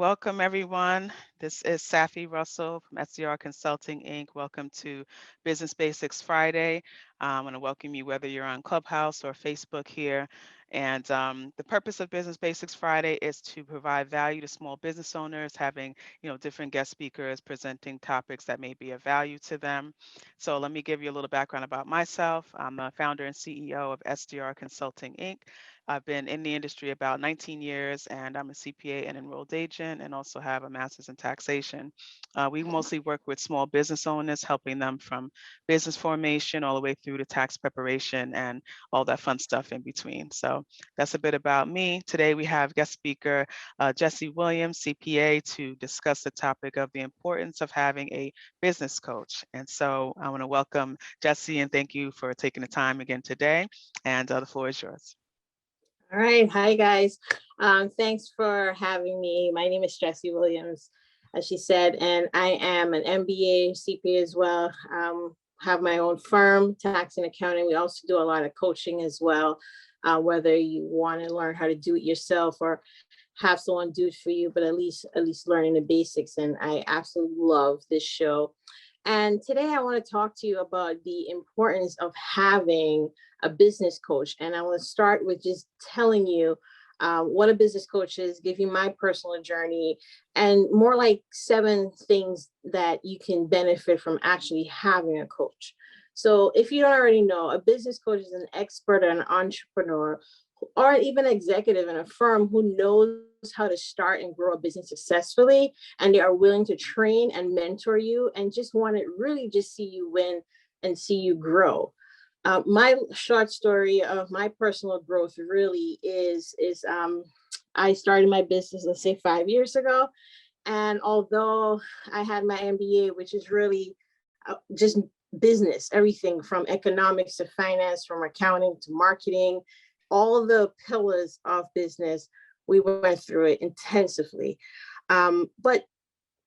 welcome everyone. This is Safi Russell from SDR Consulting Inc. Welcome to Business Basics Friday. I want to welcome you whether you're on Clubhouse or Facebook here. And the purpose of Business Basics Friday is to provide value to small business owners, having different guest speakers presenting topics that may be of value to them. So let me give you a little background about myself. I'm the founder and CEO of SDR Consulting Inc. I've been in the industry about 19 years, and I'm a CPA and enrolled agent, and also have a master's in taxation. We mostly work with small business owners, helping them from business formation all the way through to tax preparation and all that fun stuff in between. So that's a bit about me. Today we have guest speaker Jesse Williams, CPA, to discuss the topic of the importance of having a business coach. And so I want to welcome Jesse and thank you for taking the time again today. And the floor is yours. All right. Hi, guys. Thanks for having me. My name is Jesse Williams, as she said, and I am an MBA CPA as well. Have my own firm, tax and accounting. We also do a lot of coaching as well, whether you want to learn how to do it yourself or have someone do it for you, but at least learning the basics. And I absolutely love this show. And today I want to talk to you about the importance of having a business coach. And I want to start with just telling you what a business coach is, give you my personal journey, and more like 7 things that you can benefit from actually having a coach. So if you don't already know, a business coach is an expert or an entrepreneur or even an executive in a firm who knows how to start and grow a business successfully, and they are willing to train and mentor you and just want to really just see you win and see you grow. My short story of my personal growth really is I started my business, let's say 5 years ago. And although I had my MBA, which is really just business, everything from economics to finance, from accounting to marketing, all the pillars of business, we went through it intensively. But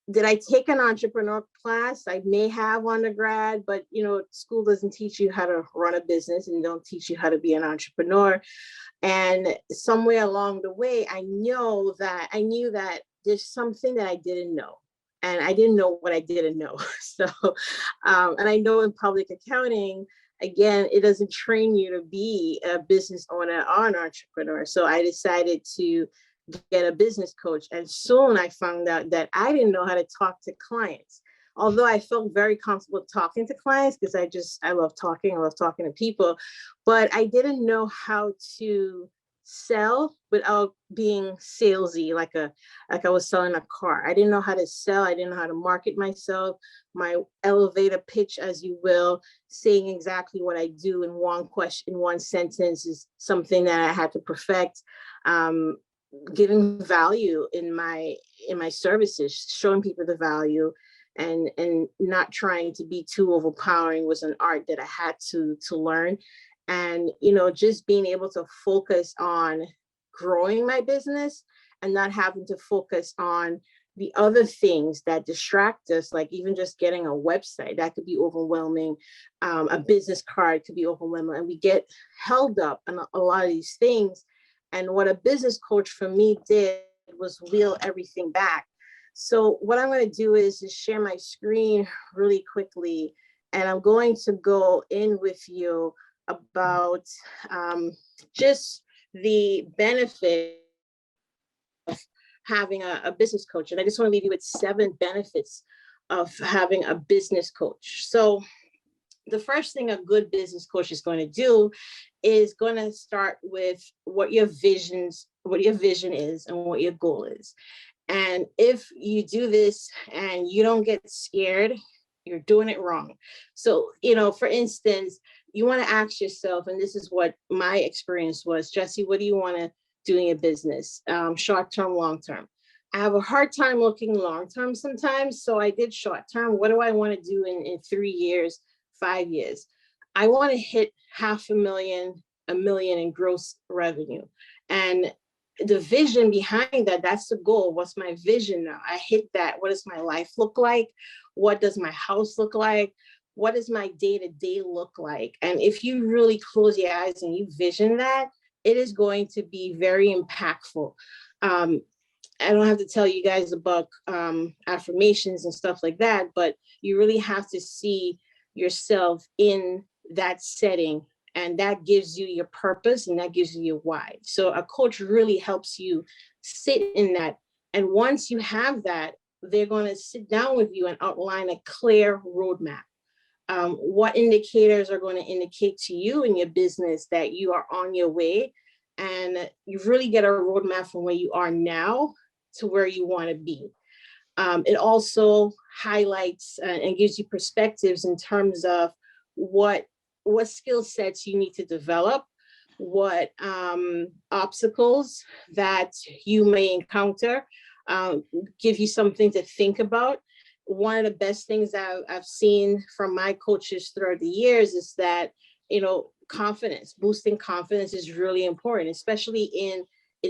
did I take an entrepreneur class? I may have undergrad, but school doesn't teach you how to run a business and don't teach you how to be an entrepreneur. And somewhere along the way, I knew that there's something that I didn't know. And I didn't know what I didn't know. So, and I know in public accounting, again, it doesn't train you to be a business owner or an entrepreneur. So I decided to get a business coach. And soon I found out that I didn't know how to talk to clients. Although I felt very comfortable talking to clients because I love talking to people, but I didn't know how to sell without being salesy, like I was selling a car. I didn't know how to sell. I didn't know how to market myself. My elevator pitch, as you will, saying exactly what I do in one question, in one sentence, is something that I had to perfect. Giving value in my services, showing people the value, and not trying to be too overpowering was an art that I had to learn. And just being able to focus on growing my business and not having to focus on the other things that distract us, like even just getting a website, that could be overwhelming. A business card could be overwhelming, and we get held up on a lot of these things. And what a business coach for me did was wheel everything back. So what I'm going to do is just share my screen really quickly. And I'm going to go in with you about just the benefit of having a business coach. And I just want to leave you with 7 benefits of having a business coach. So the first thing a good business coach is going to do is going to start with what your vision is and what your goal is. And if you do this and you don't get scared, you're doing it wrong. So, for instance, you want to ask yourself, and this is what my experience was, Jesse, what do you want to do in your business? Short term, long term. I have a hard time looking long term sometimes. So I did short term. What do I want to do in 3 years, 5 years? I want to hit $500,000, $1 million in gross revenue. And the vision behind that, that's the goal. What's my vision now? I hit that. What does my life look like? What does my house look like? What does my day-to-day look like? And if you really close your eyes and you vision that, it is going to be very impactful. I don't have to tell you guys about affirmations and stuff like that, but you really have to see yourself in that setting, and that gives you your purpose and that gives you your why. So a coach really helps you sit in that. And once you have that, they're going to sit down with you and outline a clear roadmap. What indicators are going to indicate to you in your business that you are on your way, and you really get a roadmap from where you are now to where you want to be. It also highlights and gives you perspectives in terms of what what skill sets you need to develop, what obstacles that you may encounter, um, give you something to think about. One of the best things that I've seen from my coaches throughout the years is that, confidence, boosting confidence is really important, especially in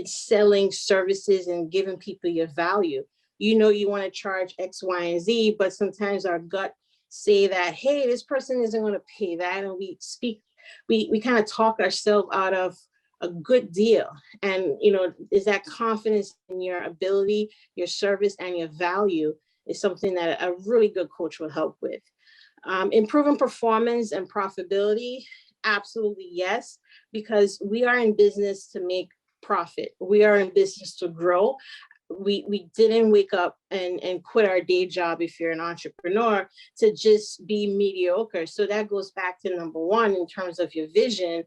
selling services and giving people your value. You want to charge X, Y, and Z, but sometimes our gut say that, hey, this person isn't going to pay that. And we kind of talk ourselves out of a good deal. And, is that confidence in your ability, your service, and your value is something that a really good coach will help with. Improving performance and profitability, absolutely yes, because we are in business to make profit. We are in business to grow. We didn't wake up and quit our day job if you're an entrepreneur to just be mediocre. So that goes back to number one in terms of your vision.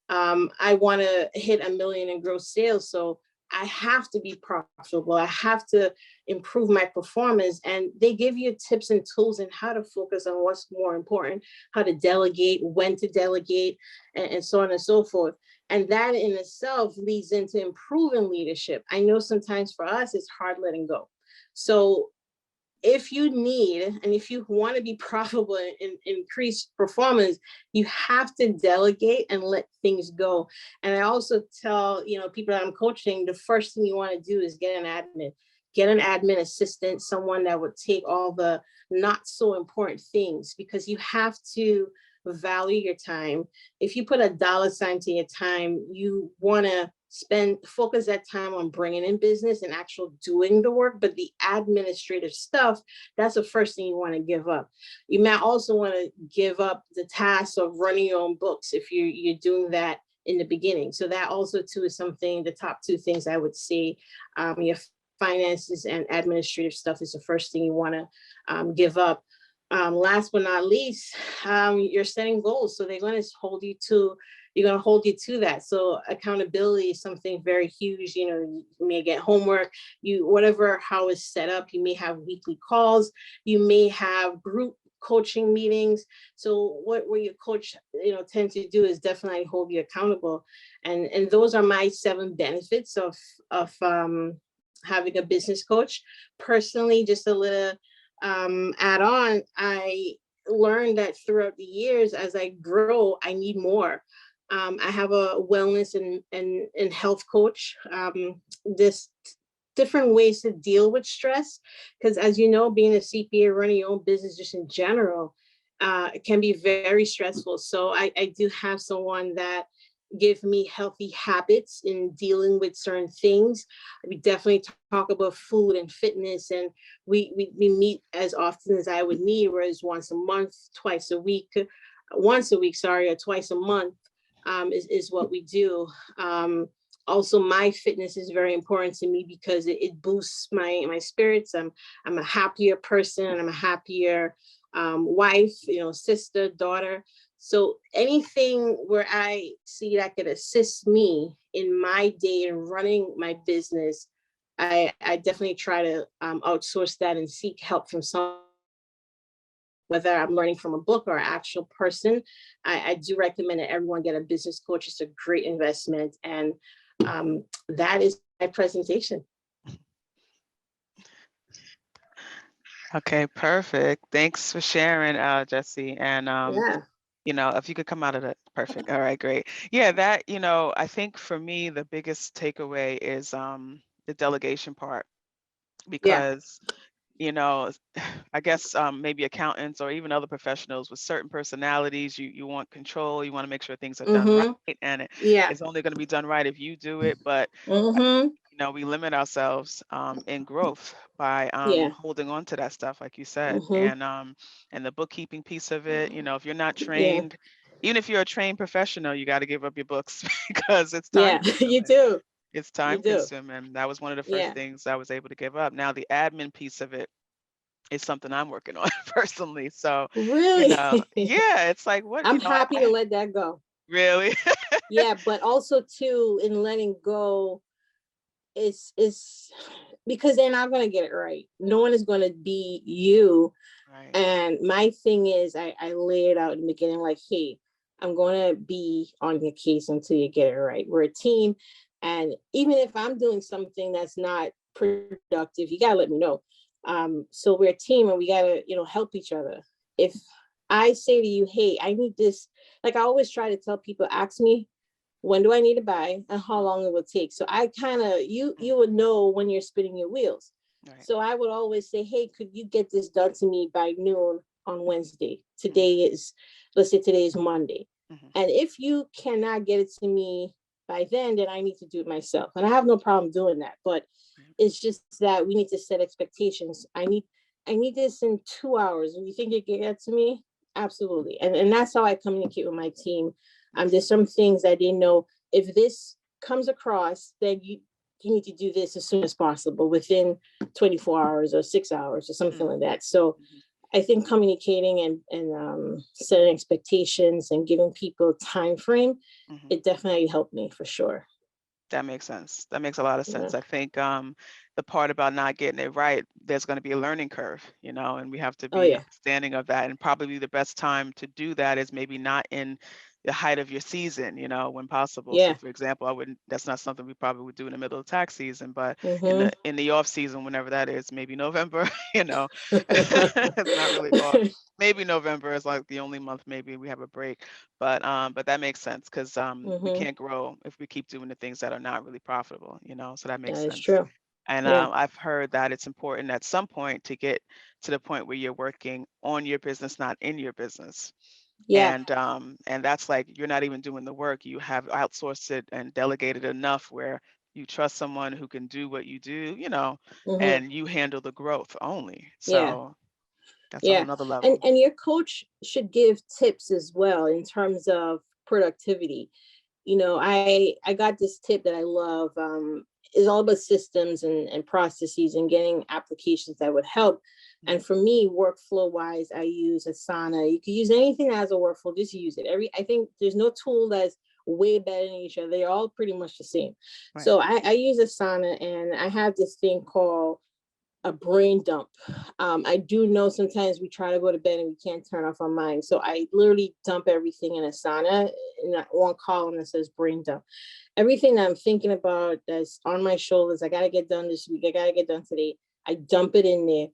I want to hit 1 million in gross sales. So I have to be profitable. I have to improve my performance. And they give you tips and tools and how to focus on what's more important, how to delegate, when to delegate, and so on and so forth. And that in itself leads into improving leadership. I know sometimes for us, it's hard letting go. So if you need and if you want to be profitable and increase performance, you have to delegate and let things go. And I also tell people that I'm coaching, the first thing you want to do is get an admin assistant, someone that would take all the not so important things, because you have to value your time. If you put a dollar sign to your time, you want to focus that time on bringing in business and actual doing the work. But the administrative stuff, that's the first thing you want to give up. You might also want to give up the task of running your own books if you're doing that in the beginning. So that also too is something, the top two things I would say. Your finances and administrative stuff is the first thing you want to give up. Last but not least, you're setting goals. So you're going to hold you to that. So accountability is something very huge. You may get homework, whatever, how it's set up. You may have weekly calls. You may have group coaching meetings. So what your coach, tend to do is definitely hold you accountable. And those are my 7 benefits of having a business coach. Personally, just a little add on, I learned that throughout the years, as I grow, I need more. I have a wellness and health coach. This different ways to deal with stress, because as you know, being a CPA, running your own business just in general, it can be very stressful. So I do have someone that give me healthy habits in dealing with certain things. We definitely talk about food and fitness, and we meet as often as I would need, whereas once a month, once a week, sorry, or twice a month is what we do. Also, my fitness is very important to me because it boosts my spirits. I'm a happier person, and I'm a happier wife, sister, daughter. So anything where I see that could assist me in my day and running my business, I definitely try to outsource that and seek help from someone, whether I'm learning from a book or an actual person. I do recommend that everyone get a business coach. It's a great investment. And that is my presentation. Okay, perfect. Thanks for sharing, Jesse. And Yeah. if you could come out of that, perfect. All right, great. Yeah, that, I think for me, the biggest takeaway is the delegation part, Yeah. because, I guess maybe accountants or even other professionals with certain personalities, you want control, you want to make sure things are done right, Mm-hmm. and Yeah. it's only going to be done right if you do it. But Mm-hmm. we limit ourselves in growth by Yeah. holding on to that stuff, like you said, Mm-hmm. and the bookkeeping piece of it. If you're not Yeah. trained, even if you're a trained professional, you got to give up your books because it's time Yeah. You consuming. do. It's You time do. consuming. That was one of the first Yeah. things I was able to give up. Now the admin piece of it is something I'm working on personally. So, Really. yeah, it's like what, I'm happy to I let that go. really. Yeah, but also too in letting go is because they're not going to get it right. No one is going to be you. Right. And my thing is, I lay it out in the beginning like, hey, I'm going to be on your case until you get it right. We're a team. And even if I'm doing something that's not productive, you got to let me know. So we're a team and we got to, help each other. If I say to you, hey, I need this, like I always try to tell people, ask me, when do I need to buy and how long it will take. So I kind of, you would know when you're spinning your wheels. Right. So I would always say, hey, could you get this done to me by noon on Wednesday? Mhm, Let's say today is Monday. mhm, And if you cannot get it to me by then I need to do it myself. And I have no problem doing that. But right. it's just that we need to set expectations. I need this in 2 hours. Do you think you can get to me? Absolutely. And that's how I communicate with my team. Makes There's some things I didn't know. If this comes across, then you need to do this as soon as possible within 24 hours or 6 hours or something mhm, like that. So mhm, I think communicating and setting expectations and giving people time frame, mhm. it definitely helped me for sure. That makes sense. That makes a lot of Yeah. sense. I think the part about not getting it right, there's going to be a learning curve, and we have to Oh be yeah. understanding of that. And probably the best time to do that is maybe not in the height of your season, when possible. So, Yeah. for example, I wouldn't. That's not something we probably would do in the middle of tax season, but in Mm-hmm. the off season, whenever that is, maybe November. It's not really off. Maybe November is like the only month maybe we have a break, but that makes sense because we Mm-hmm. can't grow if we keep doing the things that are not really profitable, so that makes That is sense. true. And Yeah. I've heard that it's important at some point to get to the point where you're working on your business, not in your business. Yeah. And that's like you're not even doing the work. You have outsourced it and delegated enough where you trust someone who can do what you do, Mm-hmm. and you handle the growth only. Yeah. So that's a whole Yeah. nother And level. and your coach should give tips as well in terms of productivity. I got this tip that I love. Is all about systems and processes and getting applications that would help. Mhm. And for me, workflow wise, I use Asana. You can use anything as a workflow, just use it. I think there's no tool that's way better than each other. They're all pretty much the same. Right. So I use Asana and I have this thing called a brain dump. I do know sometimes we try to go to bed and we can't turn off our mind. So I literally dump everything in Asana in that one column that says brain dump. Everything that I'm thinking about that's on my shoulders, I got to get done this week, I got to get done today. I dump it in there.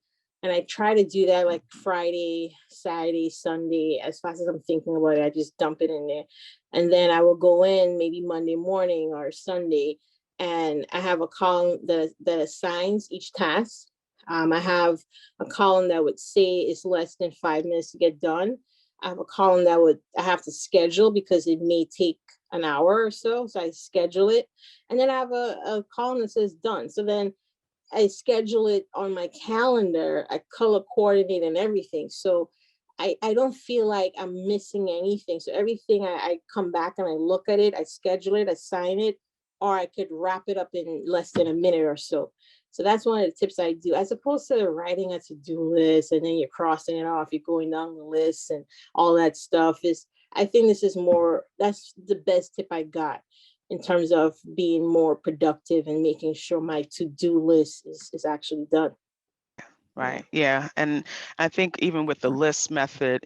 And I try to do that like Friday, Saturday, Sunday, as fast as I'm thinking about it, I just dump it in there. And then I will go in maybe Monday morning or Sunday, and I have a column that assigns each task. I have a column that would say it's less than 5 minutes to get done. I have a column that I have to schedule because it may take an hour or so. So I schedule it. And then I have a column that says done. So then I schedule it on my calendar. I color coordinate and everything. So I don't feel like I'm missing anything. So everything I come back and I look at it, I schedule it, I sign it, or I could wrap it up in less than a minute or so. So that's one of the tips I do, as opposed to writing a to-do list and then you're crossing it off, you're going down the list and all that stuff. I think this is more, that's the best tip I got in terms of being more productive and making sure my to-do list is actually done. Yeah. Right. Yeah. And I think even with the list method,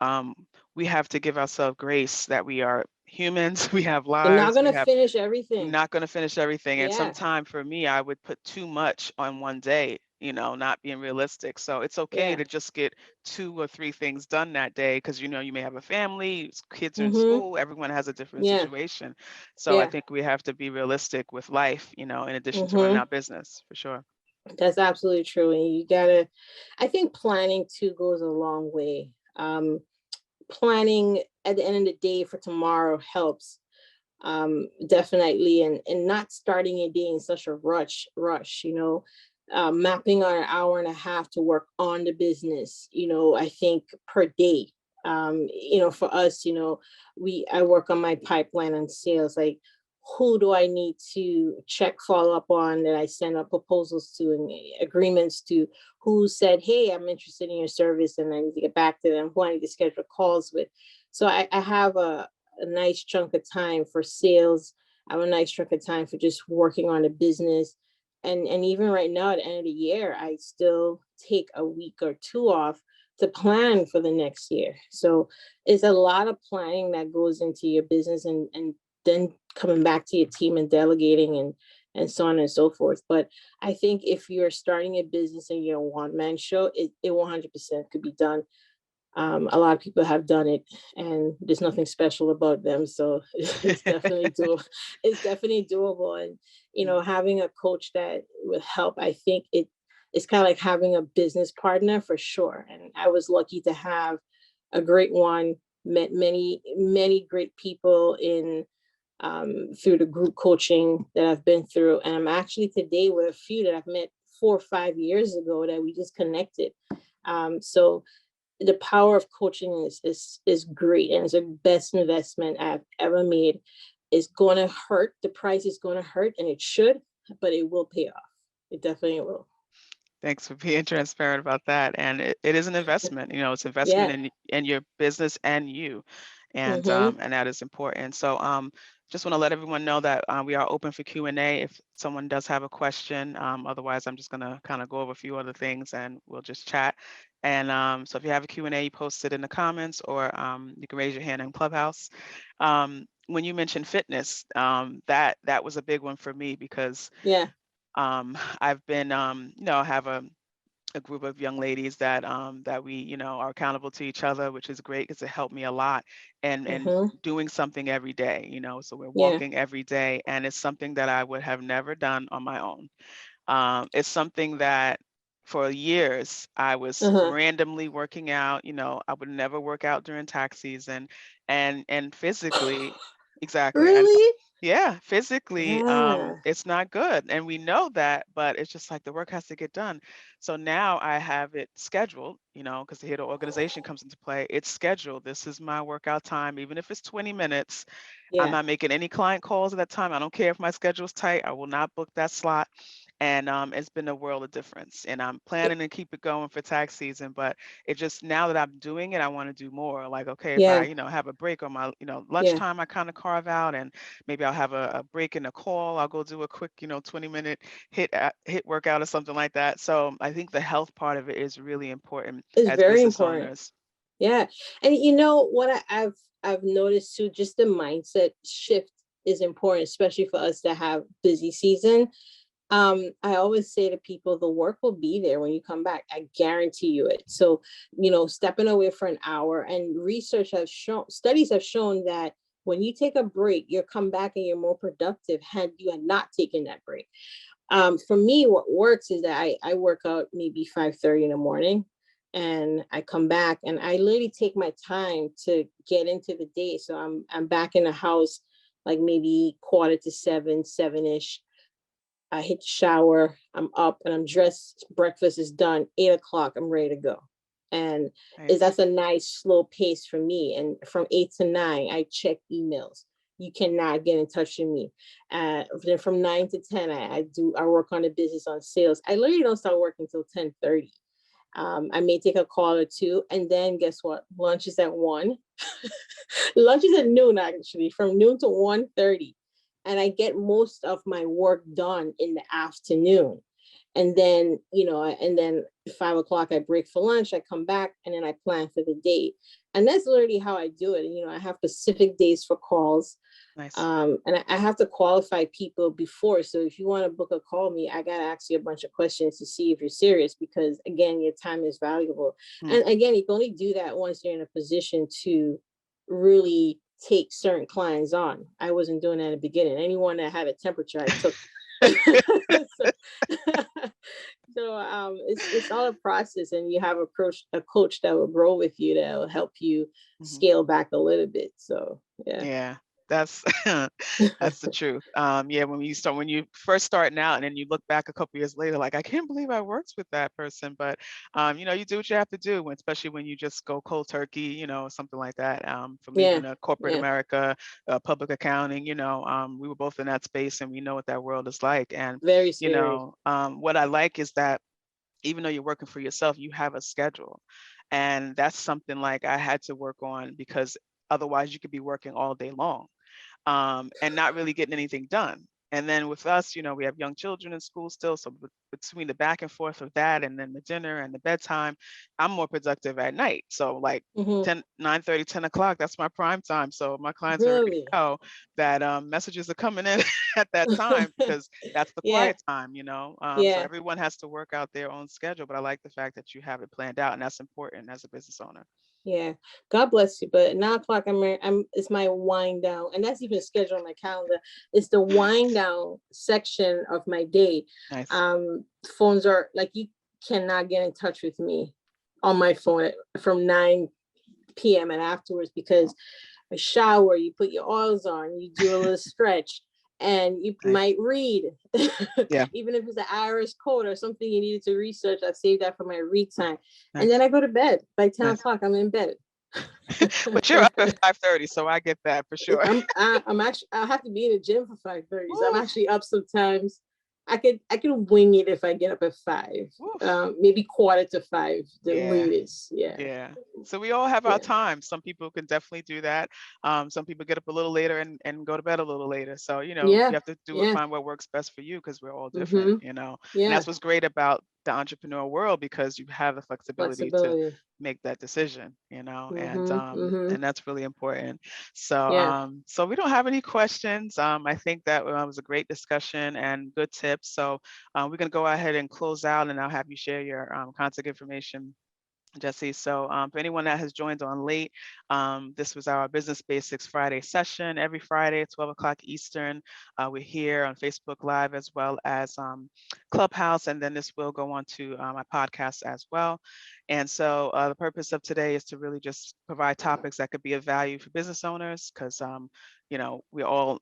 um, we have to give ourselves grace that we are humans, we have You're not lives, gonna finish everything. not going to finish everything. And Yeah. sometime for me, I would put too much on one day, not being realistic. So it's okay Yeah. to just get 2 or 3 things done that day because, you may have a family, kids are in Mm-hmm. school, everyone has a different Yeah. situation. So I Yeah. think we have to be realistic with life, in addition to running Mm-hmm. our business for sure. That's absolutely true. And you gotta, I think planning too goes a long way. Planning at the end of the day for tomorrow helps. Definitely, and not starting a day in such a rush, mapping our hour and a half to work on the business, I think per day. For us, I work on my pipeline and sales, like who do I need to check follow up on, that I send up proposals to and agreements to, who said, hey, I'm interested in your service and I need to get back to them, who I need to schedule calls with. So I have a nice chunk of time for sales. I have a nice chunk of time for just working on the business. And even right now at the end of the year, I still take a week or two off to plan for the next year. So it's a lot of planning that goes into your business, and then coming back to your team and delegating and so on and so forth. But I think if you're starting a business and you're a one-man show, it 100% could be done. A lot of people have done it, and there's nothing special about them. So it's definitely doable. It's definitely doable. And Mm. having a coach that would help, I think it's kind of like having a business partner for sure. And I was lucky to have a great one. Met many great people in through the group coaching that I've been through, and I'm actually today with a few that I've met 4 or 5 years ago that we just connected. So the power of coaching is great, and it's the best investment I've ever made. It's going to hurt. The price is going to hurt, and it should, but it will pay off. It definitely will. Thanks for being transparent about that. And it is an investment, it's investment Yeah. in your business and you. Mm-hmm. And that is important. So just want to let everyone know that we are open for Q&A if someone does have a question. Otherwise, I'm just going to kind of go over a few other things and we'll just chat. And so if you have a Q&A, you post it in the comments, or you can raise your hand in Clubhouse. When you mentioned fitness, that was a big one for me because Yeah. I've been, I have a group of young ladies that we, are accountable to each other, which is great because it helped me a lot. And Mm-hmm. doing something every day, so we're Yeah. walking every day, and it's something that I would have never done on my own. It's something that for years I was Uh-huh. randomly working out. I would never work out during tax season, and physically, exactly. And Really? yeah, physically, Yeah. it's not good. And we know that, but it's just like the work has to get done. So now I have it scheduled, because here the organization comes into play. It's scheduled. This is my workout time, even if it's 20 minutes. I'm Yeah. not making any client calls at that time. I don't care if my schedule's tight. I will not book that slot. And it's been a world of difference. And I'm It, planning to keep it going for tax season, but it just, now that I'm doing it, I want to do more. Like, okay, if I, yeah. have a break on my, Yeah. lunchtime, I kind of carve out, and maybe I'll have a break in a call. I'll go do a quick, 20-minute hit workout or something like that. So I think the health part of it is really important It's as very business important. owners. Yeah. And you know what I've noticed too, just the mindset shift is important, especially for us that have busy season. I always say to people, the work will be there when you come back. I guarantee you it. So, stepping away for an hour, and studies have shown that when you take a break, you'll come back and you're more productive had you had not taken that break. For me, what works is that I work out maybe 5:30 in the morning, and I come back and I literally take my time to get into the day. So I'm back in the house like maybe quarter to seven, seven-ish. I hit the shower, I'm up and I'm dressed, breakfast is done, 8 o'clock, I'm ready to go. And that's Nice. a nice slow pace for me. And from 8 to 9, I check emails. You cannot get in touch with me. Then from 9 to 10, I work on the business on sales. I literally don't start working until 10:30. I may take a call or two, and then guess what? Lunch is at 1. Lunch is at noon, actually, from noon to 1:30, and I get most of my work done in the afternoon. And then, 5 o'clock I break for lunch, I come back, and then I plan for the day. And that's literally how I do it. I have specific days for calls. Nice. And I have to qualify people before. So if you want to book a call me, I got to ask you a bunch of questions to see if you're serious, because again, your time is valuable. Mm. And again, you can only do that once you're in a position to really take certain clients on. I wasn't doing that in the beginning. Anyone that had a temperature, I took. so, it's all a process, and you have a coach that will grow with you, that will help you Mhm. scale back a little bit. So yeah. Yeah, That's that's the truth. Yeah, when you first starting out, and then you look back a couple years later, like I can't believe I worked with that person. But you know, you do what you have to do, especially when you just go cold turkey, something like that. For me, Yeah, being a corporate yeah, America, public accounting, we were both in that space, and we know what that world is like. And very scary. what I like is that even though you're working for yourself, you have a schedule. And that's something like I had to work on because otherwise you could be working all day long and not really getting anything done. And then with us, we have young children in school still. So between the back and forth of that and then the dinner and the bedtime, I'm more productive at night. So like Hmm. 10, 9:30, 10 o'clock, that's my prime time. So my clients already Really? know that messages are coming in at that time because that's the Yeah, quiet time. So yeah, everyone has to work out their own schedule, but I like the fact that you have it planned out, and that's important as a business owner. yeah. God bless you. But at 9 o'clock, it's my wind down, and that's even scheduled on my calendar. It's the wind down section of my day. Nice. Um, Phones are like you cannot get in touch with me on my phone from 9 p.m. and afterwards because a shower, you put your oils on, you do a little stretch, and you Nice. might read, Yeah. even if it's an Irish code or something you needed to research. I save that for my read time, and then Nice. I go to bed. By 10 Nice. o'clock, I'm in bed. But you're up at 5:30, so I get that for sure. I'm actually I have to be in the gym for 5:30, so I'm Woo, actually up sometimes. I could wing it if I get up at 5, woof. maybe quarter to 5, the Yeah. latest. Yeah, Yeah. So we all have our yeah, time. Some people can definitely do that. Some people get up a little later and go to bed a little later. So, yeah, you have to yeah. find what works best for you because we're all different, Mm-hmm. And Yeah, that's what's great about the entrepreneur world because you have the flexibility to flexibility. make that decision, Mm-hmm. Mm-hmm. and that's really important. So Yeah. so we don't have any questions. I think that was a great discussion and good tips. So we're gonna go ahead and close out, and I'll have you share your contact information, Jesse. So for anyone that has joined on late, this was our Business Basics Friday session. Every Friday at 12 o'clock Eastern, we're here on Facebook Live as well as Clubhouse, and then this will go on to my podcast as well. And so the purpose of today is to really just provide topics that could be of value for business owners because we're all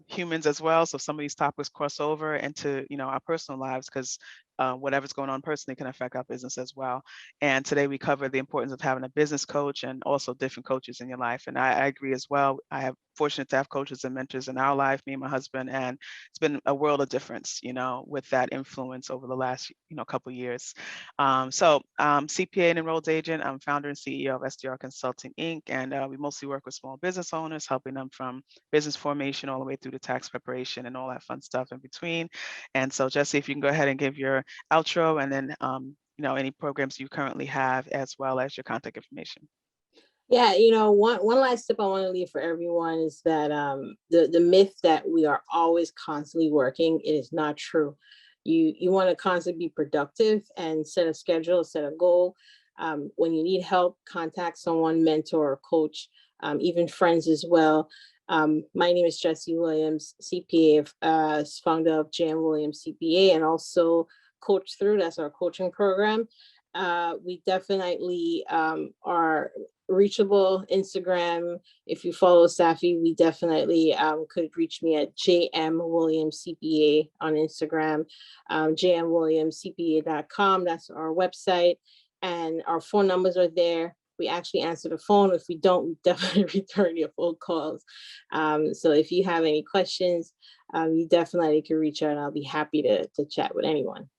humans as well. So some of these topics cross over into our personal lives because whatever's going on personally can affect our business as well. And today we covered the importance of having a business coach and also different coaches in your life. And I agree as well. I have fortunate to have coaches and mentors in our life, me and my husband, and it's been a world of difference, with that influence over the last, couple of years. CPA and enrolled agent, I'm founder and CEO of SDR Consulting Inc. And we mostly work with small business owners, helping them from business formation all the way through to tax preparation and all that fun stuff in between. And so, Jesse, if you can go ahead and give your outro and then any programs you currently have as well as your contact information. Yeah, one last tip I want to leave for everyone is that the myth that we are always constantly working, it is not true. You want to constantly be productive and set a schedule, set a goal. When you need help, contact someone, mentor or coach, even friends as well. My name is Jesse Williams, CPA, founder of Jan Williams CPA, and also Coach Through. That's our coaching program. We definitely are reachable. Instagram, if you follow Safi, we definitely could reach me at JM Williams CPA on Instagram, jmwilliamscpa.com. That's our website. And our phone numbers are there. We actually answer the phone. If we don't, we definitely return your phone calls. So if you have any questions, you definitely can reach out. I'll be happy to chat with anyone.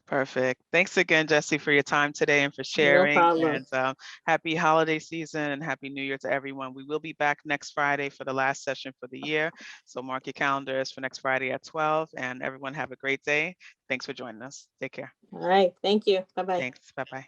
Perfect. Thanks again, Jesse, for your time today and for No sharing. problem. And happy holiday season and happy New Year to everyone. We will be back next Friday for the last session for the year. So mark your calendars for next Friday at 12. And everyone have a great day. Thanks for joining us. Take care. All right. Thank you. Bye bye. Thanks. Bye bye.